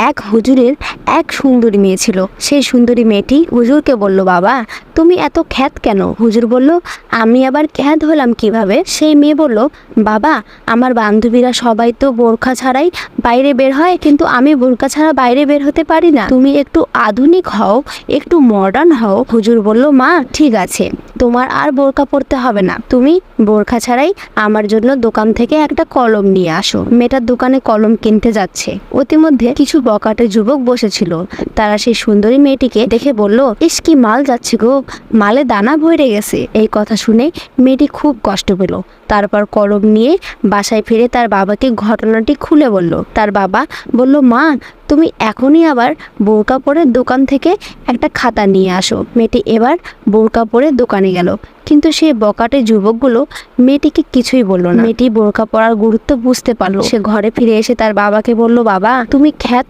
এক হুজুরের এক সুন্দরী মেয়ে ছিল। সেই সুন্দরী মেয়েটি হুজুরকে বলল, বাবা তুমি এত খ্যাত কেন? হুজুর বলল, আমি আবার খ্যাত হলাম কিভাবে? সেই মেয়ে বলল, বাবা আমার বান্ধবীরা সবাই তো বোরখা ছাড়াই বাইরে বের হয়, কিন্তু আমি বোরখা ছাড়া বাইরে বের হতে পারি না। তুমি একটু আধুনিক হও, একটু মডার্ন হও। হুজুর বলল, মা ঠিক আছে, তোমার আর বোরখা পরতে হবে না, তুমি বোরখা ছাড়াই আমার জন্য দোকান থেকে একটা কলম নিয়ে আসো। মেয়েটার দোকানে কলম কিনতে যাচ্ছে, ইতিমধ্যে কিছু বকাটে যুবক বসেছিল। তারা সেই সুন্দরী মেয়েটিকে দেখে বলল, ইস কি মাল যাচ্ছে গো, মালে দানা ভরে গেছে। এই কথা শুনে মেয়েটি খুব কষ্ট পেল। তারপর কলম নিয়ে বাসায় ফিরে তার বাবাকে ঘটনাটি খুলে বলল। তার বাবা বলল, মা তুমি এখনই আবার বোরকা পরে দোকান থেকে একটা খাতা নিয়ে আসো। মেয়েটি এবার বোরকা পরে দোকানে গেল, কিন্তু সেই বকাটে যুবকগুলো মেয়েটিকে কিছুই বলল না। মেয়েটি বোরকা পরার গুরুত্ব বুঝতে পারলো। সে ঘরে ফিরে এসে তার বাবাকে বলল, বাবা তুমি খ্যাত